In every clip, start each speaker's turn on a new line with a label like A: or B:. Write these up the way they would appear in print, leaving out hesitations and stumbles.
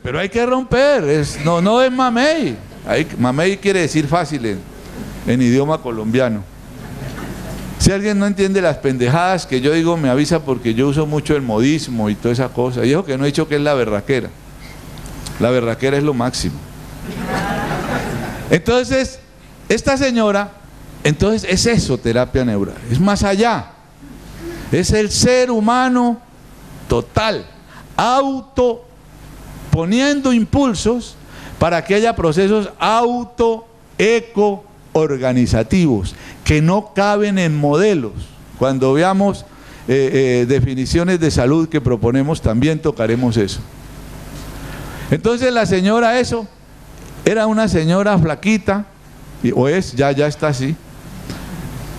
A: pero hay que romper, no es mamey. Mamey quiere decir fácil en idioma colombiano. Si alguien no entiende las pendejadas que yo digo, me avisa, porque yo uso mucho el modismo y toda esa cosa. Y eso que no he dicho que es la berraquera. La berraquera es lo máximo. Entonces, esta señora, entonces es eso, terapia neural. Es más allá. Es el ser humano total, poniendo impulsos para que haya procesos eco-organizativos que no caben en modelos. Cuando veamos definiciones de salud que proponemos, también tocaremos eso. Entonces la señora era una señora flaquita, ya está así,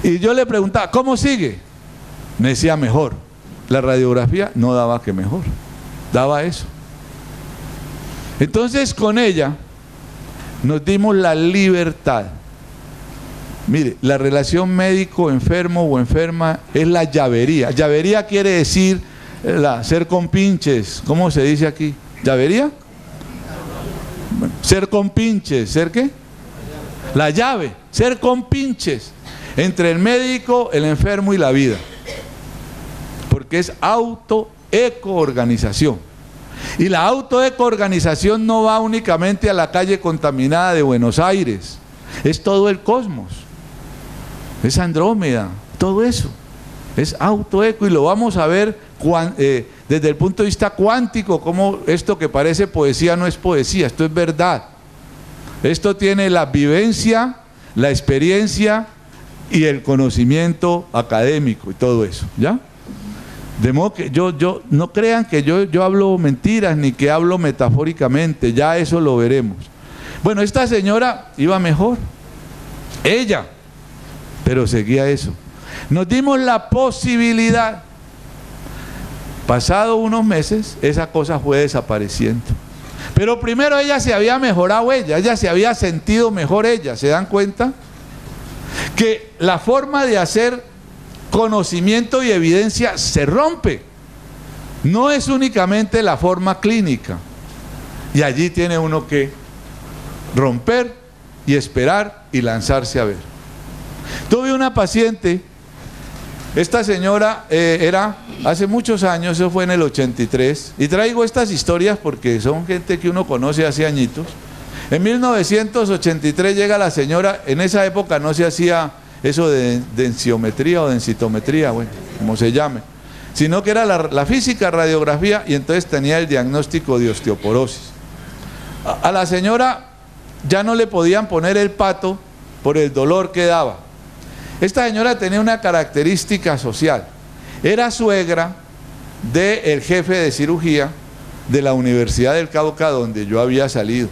A: y yo le preguntaba, ¿cómo sigue? Me decía mejor. La radiografía no daba que mejor, daba eso. Entonces con ella nos dimos la libertad. Mire, la relación médico-enfermo o enferma es la llavería. Llavería quiere decir ser compinches. ¿Cómo se dice aquí? ¿Llavería? Bueno, ser compinches. ¿Ser qué? La llave. Ser compinches entre el médico, el enfermo y la vida. Porque es eco-organización. Y la eco-organización no va únicamente a la calle contaminada de Buenos Aires, es todo el cosmos, es Andrómeda, todo eso, es eco, y lo vamos a ver desde el punto de vista cuántico, como esto que parece poesía no es poesía, esto es verdad. Esto tiene la vivencia, la experiencia y el conocimiento académico y todo eso, ¿ya? De modo que no crean que yo hablo mentiras ni que hablo metafóricamente, ya eso lo veremos. Bueno, esta señora iba mejor, ella, pero seguía eso. Nos dimos la posibilidad. Pasado unos meses, esa cosa fue desapareciendo. Pero primero ella se había mejorado, ella se había sentido mejor ella, ¿se dan cuenta? Que la forma de hacer conocimiento y evidencia se rompe. No es únicamente la forma clínica. Y allí tiene uno que romper y esperar y lanzarse a ver. Tuve una paciente, esta señora era hace muchos años, eso fue en el 83, y traigo estas historias porque son gente que uno conoce hace añitos. En 1983 llega la señora, en esa época no se hacía eso de densiometría o densitometría, bueno, como se llame, sino que era la física, radiografía, y entonces tenía el diagnóstico de osteoporosis. A la señora ya no le podían poner el pato por el dolor que daba. Esta señora tenía una característica social, era suegra del jefe de cirugía de la Universidad del Cauca, donde yo había salido.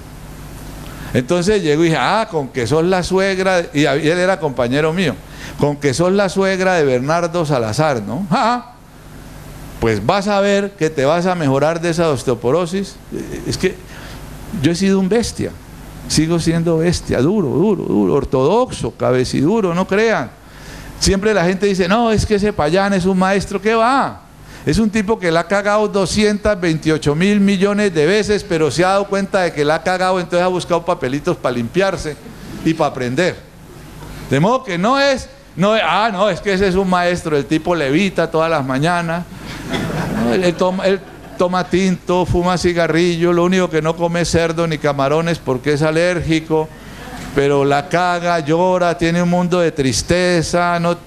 A: Entonces llego y dije, con que sos la suegra, y él era compañero mío, con que sos la suegra de Bernardo Salazar, ¿no? Pues vas a ver que te vas a mejorar de esa osteoporosis. Es que yo he sido un bestia, sigo siendo bestia, duro, ortodoxo, cabeciduro, no crean. Siempre la gente dice, no, es que ese Payán es un maestro, ¿qué va? Es un tipo que la ha cagado 228.000 millones de veces, pero se ha dado cuenta de que la ha cagado, entonces ha buscado papelitos para limpiarse y para aprender. De modo que no es que ese es un maestro, el tipo levita todas las mañanas, ¿no? Él toma tinto, fuma cigarrillo, lo único que no come es cerdo ni camarones porque es alérgico, pero la caga, llora, tiene un mundo de tristeza, no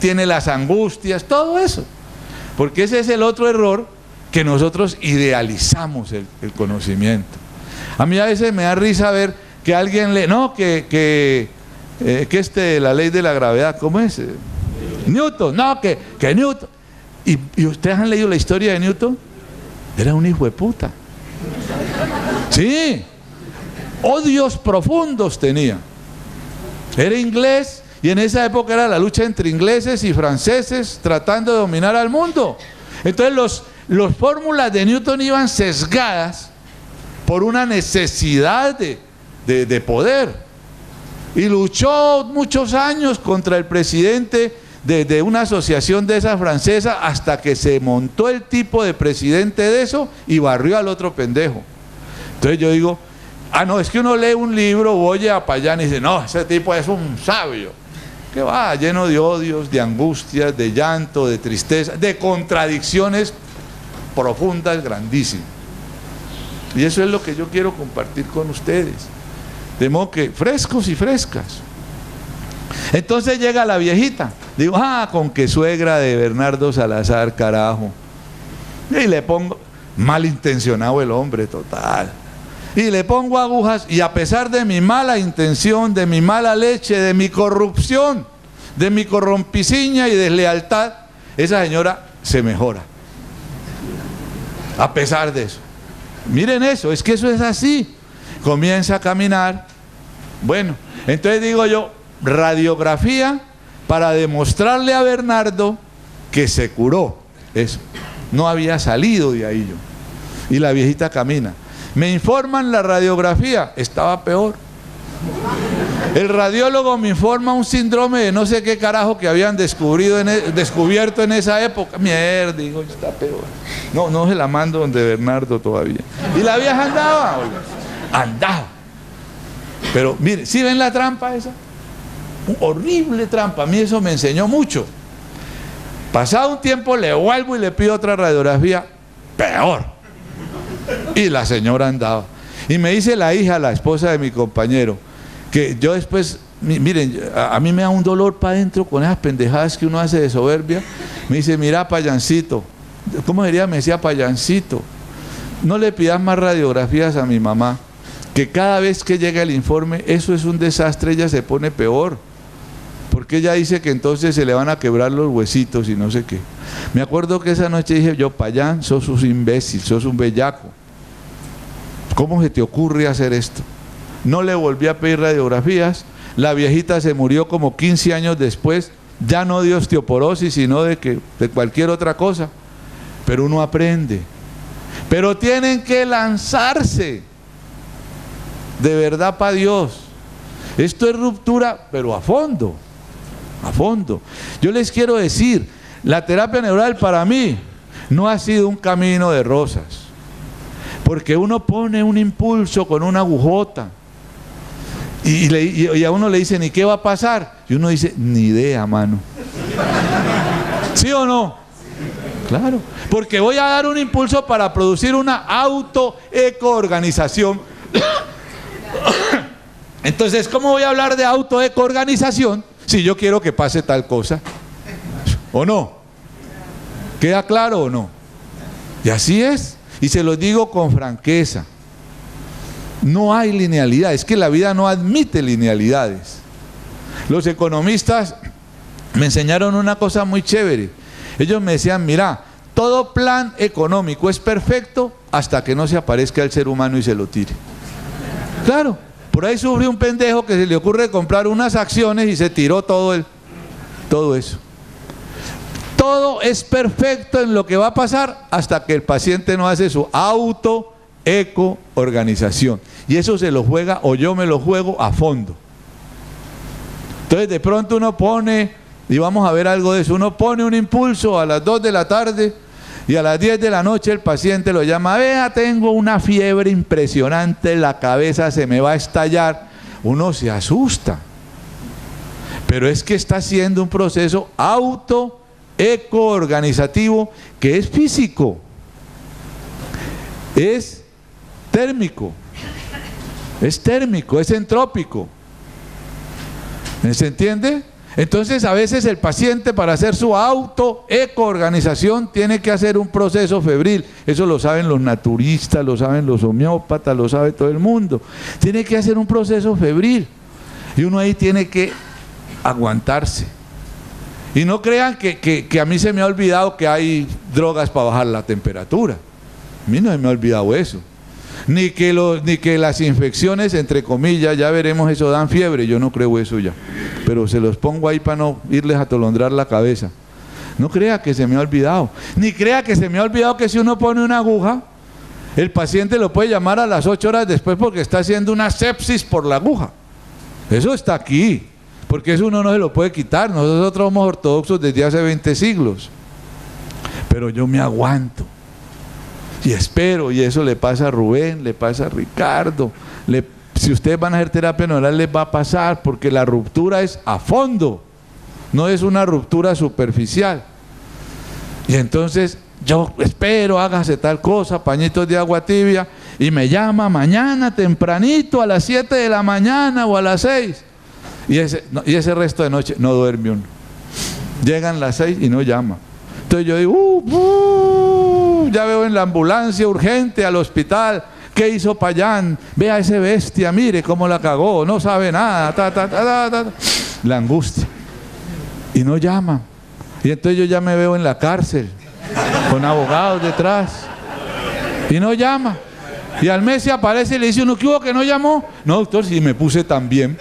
A: tiene las angustias, todo eso. Porque ese es el otro error, que nosotros idealizamos el conocimiento. A mí a veces me da risa ver que alguien la ley de la gravedad, ¿cómo es? Newton, que Newton. ¿Y ustedes han leído la historia de Newton? Era un hijo de puta. Sí, odios profundos tenía. Era inglés. Y en esa época era la lucha entre ingleses y franceses tratando de dominar al mundo. Entonces las fórmulas de Newton iban sesgadas por una necesidad de poder. Y luchó muchos años contra el presidente de una asociación de esa francesa, hasta que se montó el tipo de presidente de eso y barrió al otro pendejo. Entonces yo digo, no, es que uno lee un libro o oye a Payán y dice, no, ese tipo es un sabio. Que va lleno de odios, de angustias, de llanto, de tristeza, de contradicciones profundas, grandísimas. Y eso es lo que yo quiero compartir con ustedes. De modo que frescos y frescas. Entonces llega la viejita. Digo, con que suegra de Bernardo Salazar, carajo. Y le pongo, malintencionado el hombre, total. Y le pongo agujas, y a pesar de mi mala intención, de mi mala leche, de mi corrupción, de mi corrompiciña y deslealtad, esa señora se mejora. A pesar de eso. Miren eso, es que eso es así. Comienza a caminar. Bueno, entonces digo yo, radiografía para demostrarle a Bernardo que se curó. Eso. No había salido de ahí yo. Y la viejita camina. Me informan la radiografía, estaba peor. El radiólogo me informa un síndrome de no sé qué carajo que habían descubierto en esa época. Mierda, digo, está peor. No se la mando donde Bernardo todavía. Y la vieja andaba, oiga, andaba. Pero mire, ¿sí ven la trampa esa? Horrible trampa, a mí eso me enseñó mucho. Pasado un tiempo le vuelvo y le pido otra radiografía, peor. Y la señora andaba. Y me dice la hija, la esposa de mi compañero, que yo después, miren, a mí me da un dolor para adentro con esas pendejadas que uno hace de soberbia. Me dice, mira, Payancito, ¿cómo sería? Me decía, Payancito, no le pidas más radiografías a mi mamá, que cada vez que llega el informe, eso es un desastre, ella se pone peor. Porque ella dice que entonces se le van a quebrar los huesitos y no sé qué. Me acuerdo que esa noche dije yo, Payán, sos un imbécil, sos un bellaco. ¿Cómo se te ocurre hacer esto? No le volví a pedir radiografías. La viejita se murió como 15 años después, ya no de osteoporosis, sino de cualquier otra cosa. Pero uno aprende. Pero tienen que lanzarse de verdad para Dios. Esto es ruptura, pero a fondo. A fondo. Yo les quiero decir, la terapia neural para mí no ha sido un camino de rosas, porque uno pone un impulso con una agujota y a uno le dicen, ¿y qué va a pasar? Y uno dice, ni idea, mano. ¿Sí o no? Claro, porque voy a dar un impulso para producir una autoecoorganización. Entonces, ¿cómo voy a hablar de autoecoorganización si yo quiero que pase tal cosa? ¿O no? ¿Queda claro o no? Y así es. Y se los digo con franqueza. No hay linealidad. Es que la vida no admite linealidades. Los economistas me enseñaron una cosa muy chévere. Ellos me decían, mira, todo plan económico es perfecto hasta que no se aparezca el ser humano y se lo tire. Claro. Por ahí sufre un pendejo que se le ocurre comprar unas acciones y se tiró todo eso. Todo es perfecto en lo que va a pasar hasta que el paciente no hace su autoecoorganización. Y eso se lo juega, o yo me lo juego a fondo. Entonces de pronto uno pone, y vamos a ver algo de eso, uno pone un impulso a las 2 de la tarde y a las 10 de la noche el paciente lo llama, vea, tengo una fiebre impresionante, la cabeza se me va a estallar. Uno se asusta. Pero es que está haciendo un proceso autoecoorganizativo que es físico, es térmico, es entrópico. ¿Se entiende? Entonces a veces el paciente, para hacer su autoecoorganización, tiene que hacer un proceso febril. Eso lo saben los naturistas, lo saben los homeópatas, lo sabe todo el mundo. Tiene que hacer un proceso febril y uno ahí tiene que aguantarse. Y no crean que a mí se me ha olvidado que hay drogas para bajar la temperatura. A mí no se me ha olvidado eso. Ni que las infecciones, entre comillas, ya veremos, eso dan fiebre. Yo no creo eso ya, pero se los pongo ahí para no irles a atolondrar la cabeza. No crea que se me ha olvidado. Ni crea que se me ha olvidado que si uno pone una aguja, el paciente lo puede llamar a las 8 horas después porque está haciendo una sepsis por la aguja. Eso está aquí, porque eso uno no se lo puede quitar. Nosotros somos ortodoxos desde hace 20 siglos. Pero yo me aguanto. Y espero, y eso le pasa a Rubén, le pasa a Ricardo, si ustedes van a hacer terapia neural les va a pasar, porque la ruptura es a fondo, no es una ruptura superficial. Y entonces yo espero, hágase tal cosa, pañitos de agua tibia, y me llama mañana tempranito a las 7 de la mañana o a las 6. Y ese resto de noche no duerme uno. Llegan las 6 y no llama. Entonces yo digo, ya veo en la ambulancia urgente al hospital. ¿Qué hizo Payán? Vea ese bestia, mire cómo la cagó, no sabe nada, la angustia. Y no llama. Y entonces yo ya me veo en la cárcel, con abogados detrás. Y no llama. Y al mes se aparece y le dice uno, ¿qué hubo que no llamó? No, doctor, si me puse tan bien.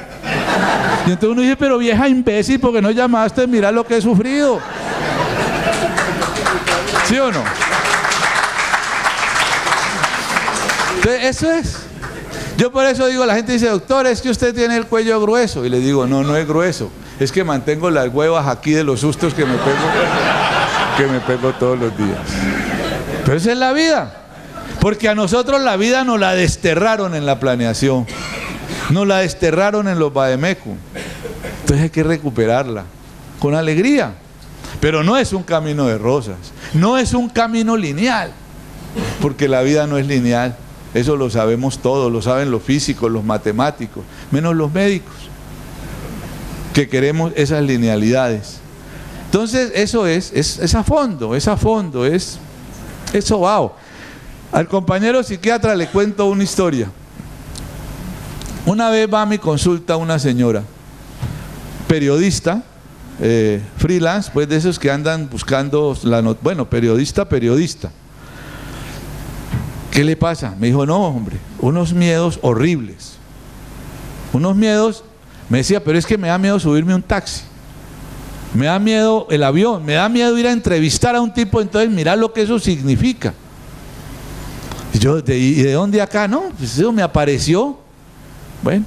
A: Y entonces uno dice, pero vieja imbécil, ¿por qué no llamaste? Mirá lo que he sufrido. ¿Sí o no? Entonces, eso es. Yo por eso digo, la gente dice, doctor, es que usted tiene el cuello grueso. Y le digo, no, no es grueso. Es que mantengo las huevas aquí de los sustos que me pego todos los días. Pero esa es la vida. Porque a nosotros la vida nos la desterraron en la planeación. Nos la desterraron en los vademecum. Entonces hay que recuperarla con alegría. Pero no es un camino de rosas. No es un camino lineal. Porque la vida no es lineal. Eso lo sabemos todos, lo saben los físicos, los matemáticos, menos los médicos, que queremos esas linealidades. Entonces eso es a fondo, es sobao. Al compañero psiquiatra le cuento una historia. Una vez va a mi consulta una señora, periodista, freelance, pues de esos que andan buscando periodista. ¿Qué le pasa? Me dijo, no, hombre, unos miedos horribles. Unos miedos, me decía, pero es que me da miedo subirme a un taxi. Me da miedo el avión, me da miedo ir a entrevistar a un tipo, entonces mirá lo que eso significa. Y yo, ¿y de dónde acá? No, pues eso me apareció. Bueno,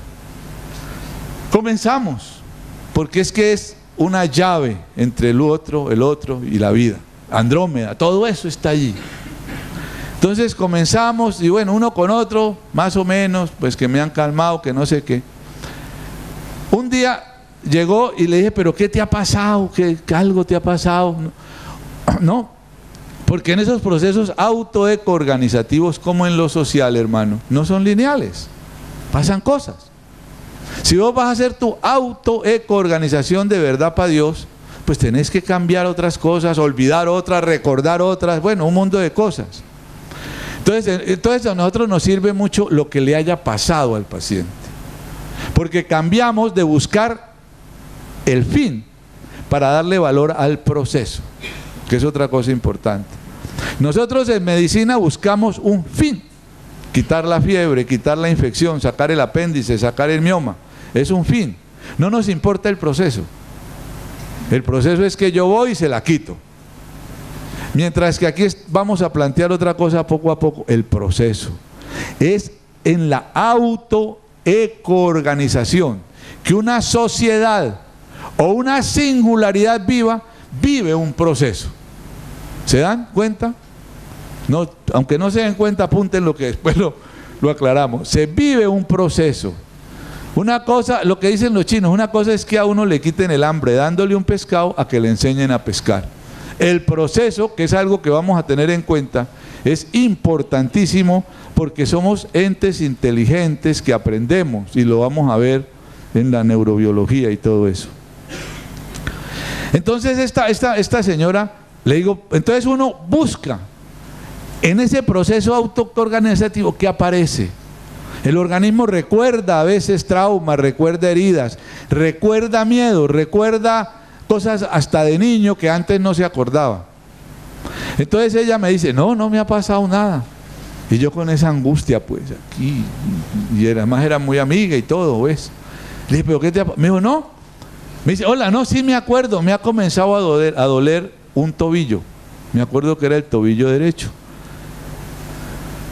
A: comenzamos, porque es que es una llave entre el otro y la vida. Andrómeda, todo eso está allí. Entonces comenzamos y bueno, uno con otro, más o menos, pues que me han calmado, que no sé qué. Un día llegó y le dije, pero ¿qué te ha pasado? ¿Qué algo te ha pasado? No, porque en esos procesos autoeco-organizativos como en lo social, hermano, no son lineales, pasan cosas. Si vos vas a hacer tu autoeco-organización de verdad para Dios, pues tenés que cambiar otras cosas, olvidar otras, recordar otras, bueno, un mundo de cosas. Entonces a nosotros nos sirve mucho lo que le haya pasado al paciente, porque cambiamos de buscar el fin para darle valor al proceso, que es otra cosa importante. Nosotros en medicina buscamos un fin, quitar la fiebre, quitar la infección, sacar el apéndice, sacar el mioma, es un fin. No nos importa el proceso. El proceso es que yo voy y se la quito. Mientras que aquí vamos a plantear otra cosa poco a poco, el proceso. Es en la autoeco-organización que una sociedad o una singularidad viva vive un proceso. ¿Se dan cuenta? No, aunque no se den cuenta, apunten lo que después lo aclaramos. Se vive un proceso. Una cosa, lo que dicen los chinos, una cosa es que a uno le quiten el hambre dándole un pescado a que le enseñen a pescar. El proceso, que es algo que vamos a tener en cuenta, es importantísimo porque somos entes inteligentes que aprendemos y lo vamos a ver en la neurobiología y todo eso. Entonces esta señora, le digo, entonces uno busca en ese proceso autoorganizativo ¿qué aparece? El organismo recuerda a veces traumas, recuerda heridas, recuerda miedo, recuerda cosas hasta de niño que antes no se acordaba. Entonces ella me dice, no me ha pasado nada. Y yo con esa angustia, pues, aquí, y además era muy amiga y todo, ¿ves? Le dije, ¿pero qué te ha pasado? Me dijo, no. Me dice, hola, no, sí me acuerdo, me ha comenzado a doler un tobillo. Me acuerdo que era el tobillo derecho.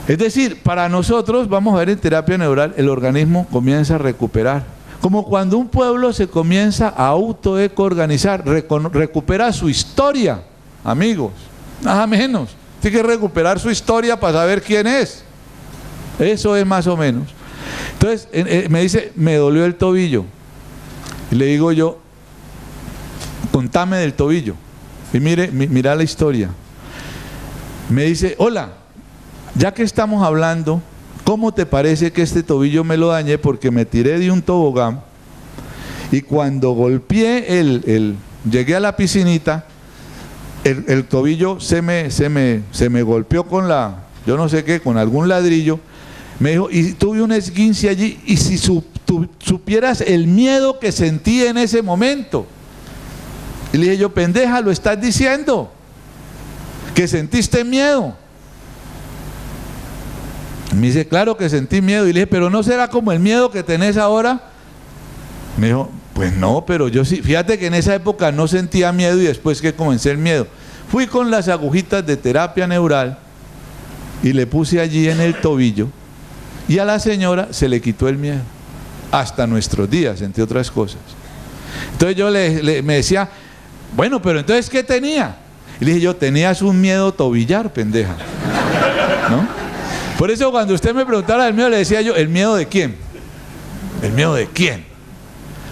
A: Es decir, para nosotros, vamos a ver en terapia neural, el organismo comienza a recuperar. Como cuando un pueblo se comienza a autoeco-organizar, recupera su historia, amigos, nada menos. tiene que recuperar su historia para saber quién es. Eso es más o menos. Entonces me dice, me dolió el tobillo. Y le digo yo, contame del tobillo. Y mira la historia. Me dice, hola, ya que estamos hablando, ¿cómo te parece que este tobillo me lo dañé? Porque me tiré de un tobogán y cuando golpeé llegué a la piscinita, el tobillo se me golpeó con yo no sé qué, con algún ladrillo. Me dijo, y tuve un esguince allí, y si supieras el miedo que sentí en ese momento. Y le dije yo, pendeja, lo estás diciendo, que sentiste miedo. Me dice, claro que sentí miedo. Y le dije, pero ¿no será como el miedo que tenés ahora? Me dijo, pues no, pero yo sí, fíjate que en esa época no sentía miedo y después que comencé el miedo. Fui con las agujitas de terapia neural y le puse allí en el tobillo y a la señora se le quitó el miedo. Hasta nuestros días, entre otras cosas. Entonces yo me decía, bueno, pero entonces ¿qué tenía? Y le dije yo, tenías un miedo tobillar, pendeja, ¿no? Por eso cuando usted me preguntara del miedo, le decía yo, ¿el miedo de quién? ¿El miedo de quién?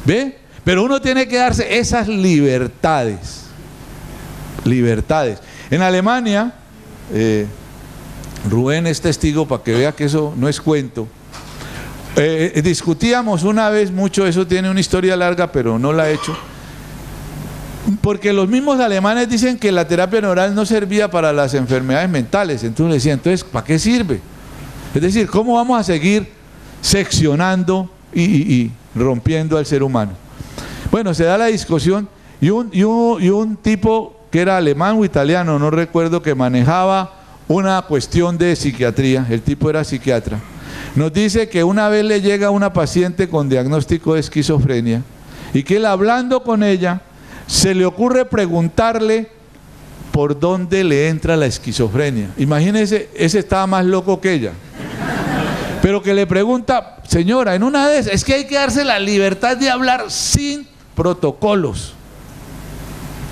A: ¿Ve? Pero uno tiene que darse esas libertades. Libertades. En Alemania, Rubén es testigo para que vea que eso no es cuento. Discutíamos una vez mucho, eso tiene una historia larga, pero no la he hecho. Porque los mismos alemanes dicen que la terapia neural no servía para las enfermedades mentales. Entonces le decía, entonces, ¿para qué sirve? Es decir, ¿cómo vamos a seguir seccionando y rompiendo al ser humano? Bueno, se da la discusión y un tipo que era alemán o italiano, no recuerdo, que manejaba una cuestión de psiquiatría, el tipo era psiquiatra, nos dice que una vez le llega una paciente con diagnóstico de esquizofrenia y que él, hablando con ella, se le ocurre preguntarle por dónde le entra la esquizofrenia. Imagínense, ese estaba más loco que ella. Pero que le pregunta, señora, en una de esas, es que hay que darse la libertad de hablar sin protocolos.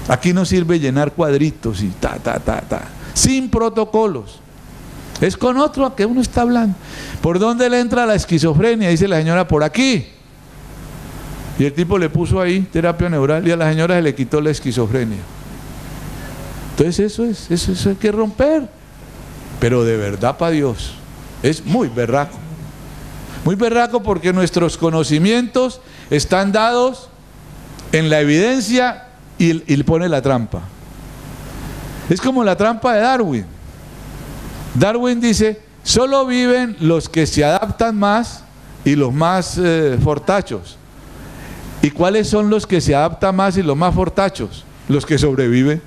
A: Aquí no sirve llenar cuadritos y sin protocolos. Es con otro a que uno está hablando. ¿Por dónde le entra la esquizofrenia? Dice la señora, por aquí. Y el tipo le puso ahí terapia neural y a la señora se le quitó la esquizofrenia. Entonces eso hay que romper. Pero de verdad, para Dios, es muy berraco. Muy berraco porque nuestros conocimientos están dados en la evidencia y pone la trampa. Es como la trampa de Darwin. Darwin dice, solo viven los que se adaptan más y los más fortachos. ¿Y cuáles son los que se adaptan más y los más fortachos? Los que sobreviven.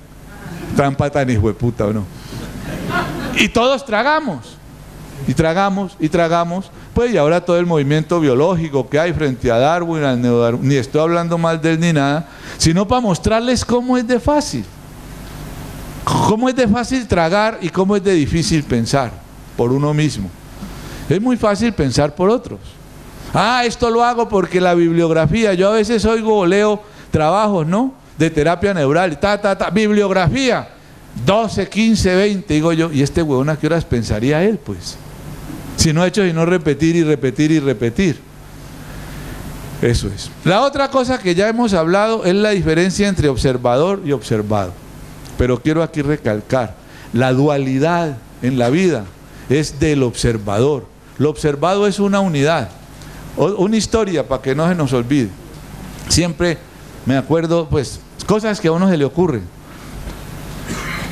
A: Trampa tan hijo de puta, ¿o no? Y todos tragamos. Y tragamos, y tragamos. Pues y ahora todo el movimiento biológico que hay frente a Darwin, al neodarwin, ni estoy hablando mal de él ni nada, sino para mostrarles cómo es de fácil. Cómo es de fácil tragar y cómo es de difícil pensar por uno mismo. Es muy fácil pensar por otros. Ah, esto lo hago porque la bibliografía, yo a veces oigo o leo trabajos, ¿no?, de terapia neural, bibliografía, 12, 15, 20, digo yo, ¿y este huevón a qué horas pensaría él, pues? Si no ha hecho sino repetir y repetir y repetir. Eso es. La otra cosa que ya hemos hablado es la diferencia entre observador y observado. Pero quiero aquí recalcar, la dualidad en la vida es del observador. Lo observado es una unidad. Una historia para que no se nos olvide. Siempre me acuerdo, pues, cosas que a uno se le ocurren.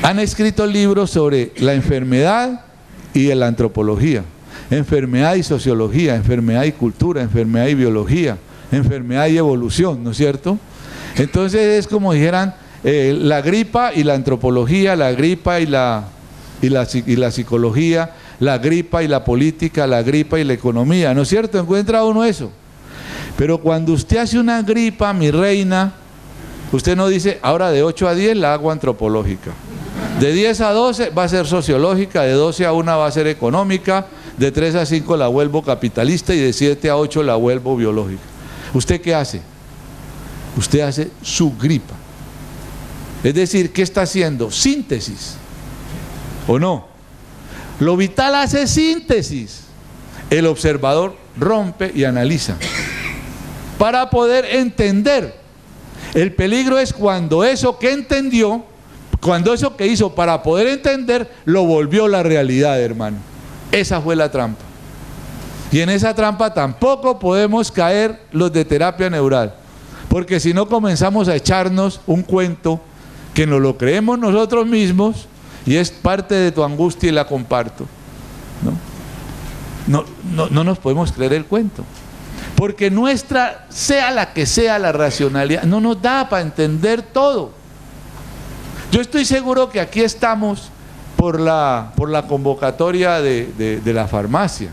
A: Han escrito libros sobre la enfermedad y la antropología, enfermedad y sociología, enfermedad y cultura, enfermedad y biología, enfermedad y evolución, ¿no es cierto? Entonces es como dijeran, la gripa y la antropología, la gripa y la psicología, la gripa y la política, la gripa y la economía, ¿no es cierto? Encuentra uno eso. Pero cuando usted hace una gripa, mi reina, usted no dice, ahora de 8 a 10 la hago antropológica, de 10 a 12 va a ser sociológica, de 12 a 1 va a ser económica, de 3 a 5 la vuelvo capitalista y de 7 a 8 la vuelvo biológica. ¿Usted qué hace? Usted hace su gripa. Es decir, ¿qué está haciendo? Síntesis. ¿O no? Lo vital hace síntesis. El observador rompe y analiza para poder entender. El peligro es cuando eso que entendió, cuando eso que hizo para poder entender, lo volvió la realidad, hermano. Esa fue la trampa. Y en esa trampa tampoco podemos caer los de terapia neural, porque si no comenzamos a echarnos un cuento que nos lo creemos nosotros mismos y es parte de tu angustia y la comparto. No nos podemos creer el cuento, porque nuestra, sea la que sea la racionalidad, no nos da para entender todo. Yo estoy seguro que aquí estamos por la convocatoria de la farmacia.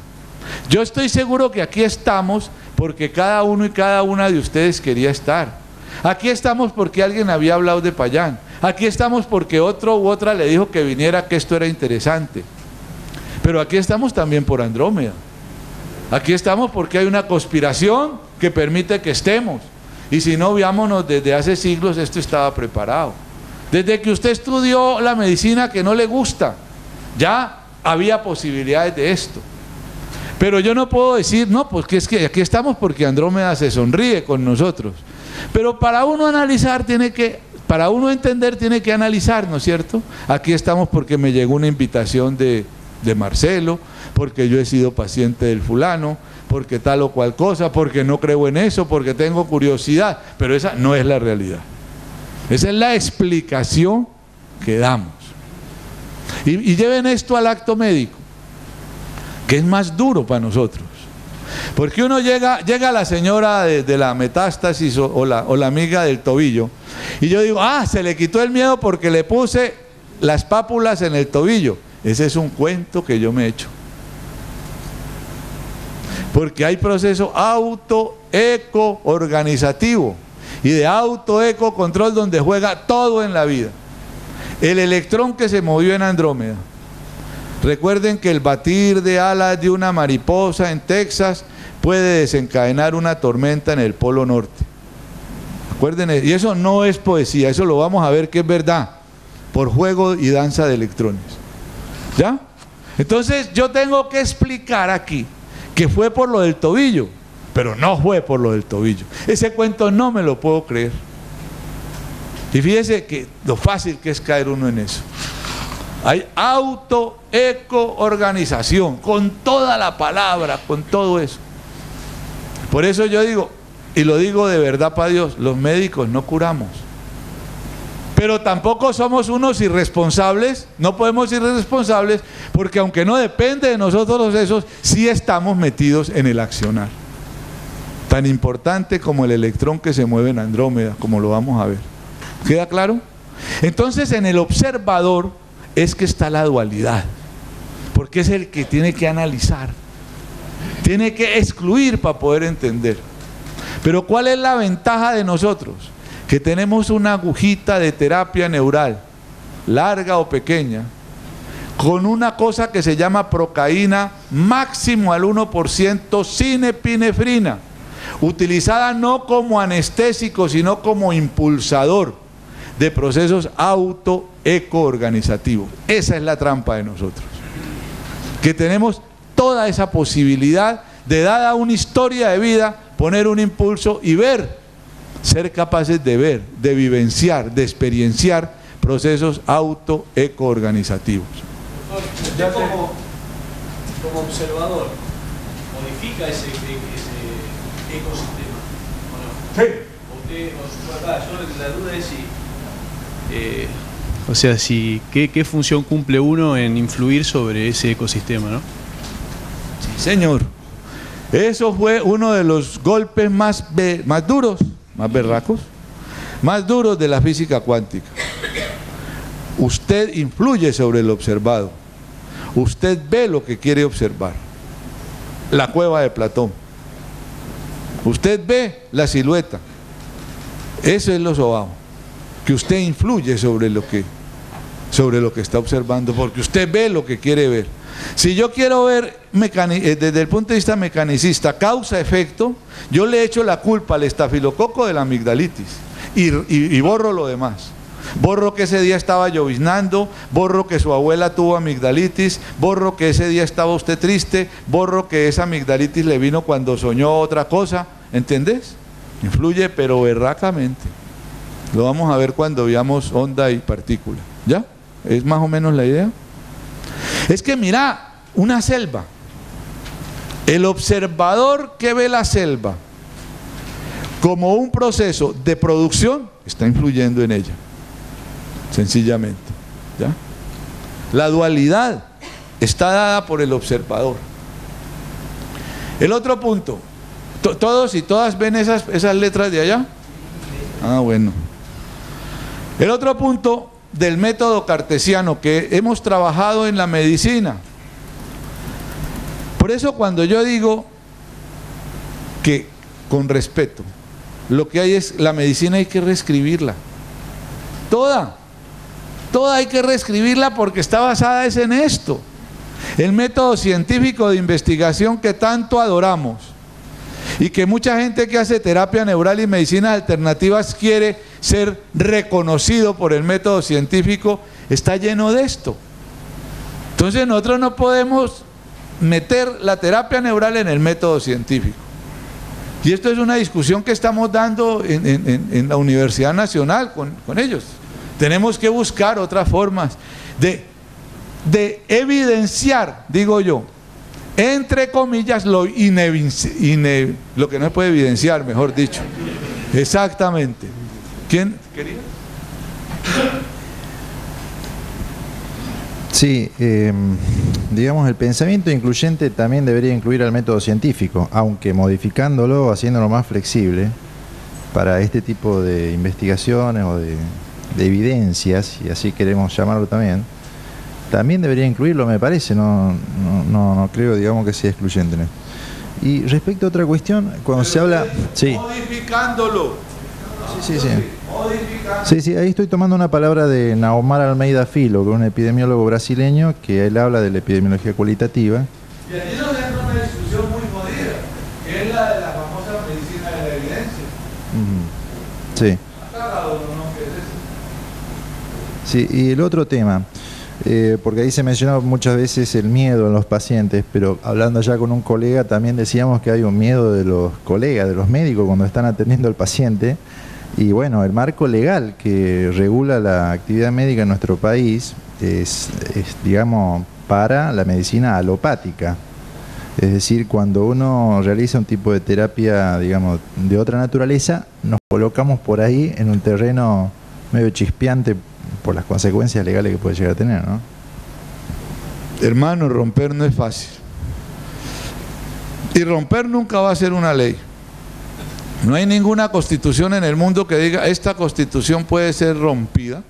A: Yo estoy seguro que aquí estamos porque cada uno y cada una de ustedes quería estar. Aquí estamos porque alguien había hablado de Payán. Aquí estamos porque otro u otra le dijo que viniera, que esto era interesante. Pero aquí estamos también por Andrómeda. Aquí estamos porque hay una conspiración que permite que estemos. Y si no, veámonos, desde hace siglos esto estaba preparado. Desde que usted estudió la medicina que no le gusta, ya había posibilidades de esto. Pero yo no puedo decir, no, porque es que aquí estamos porque Andrómeda se sonríe con nosotros. Pero para uno analizar para uno entender tiene que analizar, ¿no es cierto? Aquí estamos porque me llegó una invitación de Marcelo, porque yo he sido paciente del fulano, porque tal o cual cosa, porque no creo en eso, porque tengo curiosidad. Pero esa no es la realidad. Esa es la explicación que damos. Y lleven esto al acto médico, que es más duro para nosotros. Porque uno llega la señora de la metástasis o la amiga del tobillo, y yo digo, se le quitó el miedo porque le puse las pápulas en el tobillo. Ese es un cuento que yo me he hecho. Porque hay proceso auto-eco-organizativo y de auto-eco-control donde juega todo en la vida. El electrón que se movió en Andrómeda. Recuerden que el batir de alas de una mariposa en Texas puede desencadenar una tormenta en el Polo Norte. Acuérdense, y eso no es poesía, eso lo vamos a ver que es verdad, por juego y danza de electrones. ¿Ya? Entonces yo tengo que explicar aquí que fue por lo del tobillo, pero no fue por lo del tobillo. Ese cuento no me lo puedo creer. Y fíjese que lo fácil que es caer uno en eso. Hay auto-eco-organización, con toda la palabra, con todo eso. Por eso yo digo, y lo digo de verdad para Dios, los médicos no curamos. Pero tampoco somos unos irresponsables, no podemos ser irresponsables, porque aunque no depende de nosotros esos, sí estamos metidos en el accionar. Tan importante como el electrón que se mueve en Andrómeda, como lo vamos a ver. ¿Queda claro? Entonces en el observador es que está la dualidad, porque es el que tiene que analizar, tiene que excluir para poder entender. Pero ¿cuál es la ventaja de nosotros? Que tenemos una agujita de terapia neural, larga o pequeña, con una cosa que se llama procaína máximo al 1% sin epinefrina, utilizada no como anestésico, sino como impulsador de procesos auto-eco-organizativos. Esa es la trampa de nosotros, que tenemos toda esa posibilidad de, dada una historia de vida, poner un impulso y ver, ser capaces de ver, de vivenciar, de experienciar procesos auto-eco-organizativos.
B: Usted como observador modifica ese ecosistema, ¿o no?
A: Sí.
B: Usted, yo la duda es si, ¿qué función cumple uno en influir sobre ese ecosistema, ¿no?
A: Sí, señor. Eso fue uno de los golpes más duros, más berracos, más duros de la física cuántica. Usted influye sobre el observado. Usted ve lo que quiere observar. La cueva de Platón. Usted ve la silueta. Eso es lo sobao. Que usted influye sobre lo que está observando, porque usted ve lo que quiere ver. Si yo quiero ver desde el punto de vista mecanicista, causa-efecto, yo le echo la culpa al estafilococo de la amigdalitis y borro lo demás. Borro que ese día estaba lloviznando, borro que su abuela tuvo amigdalitis, borro que ese día estaba usted triste, borro que esa amigdalitis le vino cuando soñó otra cosa, ¿entendés? Influye pero berracamente. Lo vamos a ver cuando veamos onda y partícula, ¿ya? ¿Es más o menos la idea? Es que mira, una selva, el observador que ve la selva como un proceso de producción, está influyendo en ella, sencillamente, ¿ya? La dualidad está dada por el observador. El otro punto, ¿todos y todas ven esas letras de allá? Ah, bueno. El otro punto del método cartesiano que hemos trabajado en la medicina. Por eso cuando yo digo que, con respeto, lo que hay es, la medicina hay que reescribirla. Toda hay que reescribirla porque está basada es en esto. El método científico de investigación que tanto adoramos y que mucha gente que hace terapia neural y medicinas alternativas quiere ser reconocido por el método científico, está lleno de esto. Entonces nosotros no podemos meter la terapia neural en el método científico. Y esto es una discusión que estamos dando en la Universidad Nacional con ellos. Tenemos que buscar otras formas de evidenciar, digo yo, entre comillas, lo que no se puede evidenciar, mejor dicho. Exactamente. ¿Quién quería?
C: Sí, digamos, el pensamiento incluyente también debería incluir al método científico, aunque modificándolo, haciéndolo más flexible para este tipo de investigaciones o de evidencias, y así queremos llamarlo también debería incluirlo, me parece, no creo, digamos, que sea excluyente en esto. Y respecto a otra cuestión, cuando se habla... Sí.
A: Modificándolo.
C: Sí, ahí estoy tomando una palabra de Naomar Almeida Filo, que es un epidemiólogo brasileño, que él habla de la epidemiología cualitativa.
A: Y allí nos entra una discusión muy jodida, que es la de la famosa medicina de la evidencia.
C: Sí. Sí, y el otro tema, porque ahí se mencionó muchas veces el miedo en los pacientes, pero hablando ya con un colega también decíamos que hay un miedo de los colegas, de los médicos cuando están atendiendo al paciente. Y bueno, el marco legal que regula la actividad médica en nuestro país es digamos, para la medicina alopática. Es decir, cuando uno realiza un tipo de terapia, digamos, de otra naturaleza, nos colocamos por ahí en un terreno medio chispeante por las consecuencias legales que puede llegar a tener, ¿no?
A: Hermano, romper no es fácil. Y romper nunca va a ser una ley. No hay ninguna constitución en el mundo que diga esta constitución puede ser rompida,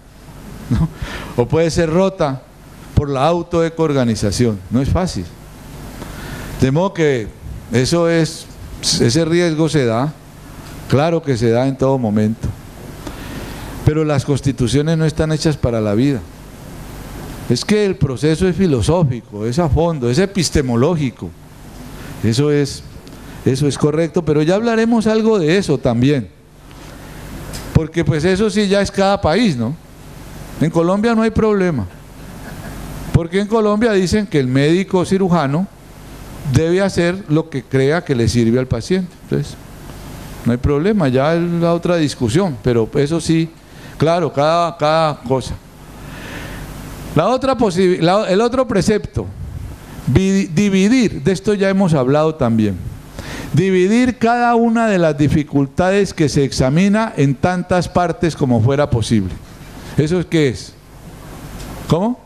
A: ¿no? O puede ser rota por la autoecoorganización. No es fácil. De modo que ese riesgo se da, claro que se da en todo momento. Pero las constituciones no están hechas para la vida. Es que el proceso es filosófico, es a fondo, es epistemológico. Eso es correcto, pero ya hablaremos algo de eso también. Porque pues eso sí ya es cada país, ¿no? En Colombia no hay problema. Porque en Colombia dicen que el médico cirujano debe hacer lo que crea que le sirve al paciente. Entonces, no hay problema, ya es la otra discusión, pero eso sí, claro, cada cosa. El otro precepto, dividir, de esto ya hemos hablado también. Dividir cada una de las dificultades que se examina en tantas partes como fuera posible. ¿Eso es qué es? ¿Cómo?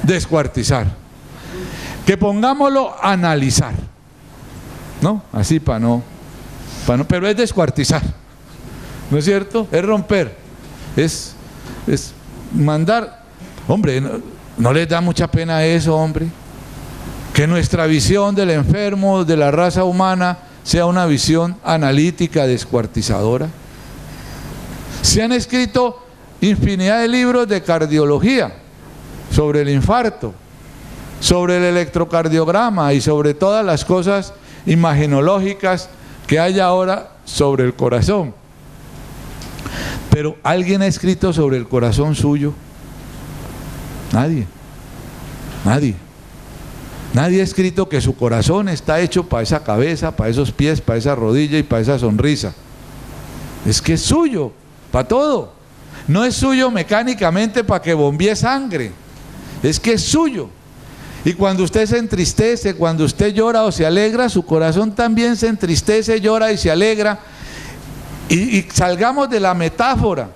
A: Descuartizar. Que pongámoslo a analizar, ¿no? Así para no, pero es descuartizar, ¿no es cierto? Es romper, es mandar. Hombre, no les da mucha pena eso, hombre. Que nuestra visión del enfermo, de la raza humana, sea una visión analítica, descuartizadora. Se han escrito infinidad de libros de cardiología sobre el infarto, sobre el electrocardiograma y sobre todas las cosas imagenológicas que hay ahora sobre el corazón. Pero ¿alguien ha escrito sobre el corazón suyo? Nadie. Nadie. Nadie ha escrito que su corazón está hecho para esa cabeza, para esos pies, para esa rodilla y para esa sonrisa. Es que es suyo, para todo. No es suyo mecánicamente para que bombee sangre. Es que es suyo. Y cuando usted se entristece, cuando usted llora o se alegra, su corazón también se entristece, llora y se alegra. Y salgamos de la metáfora.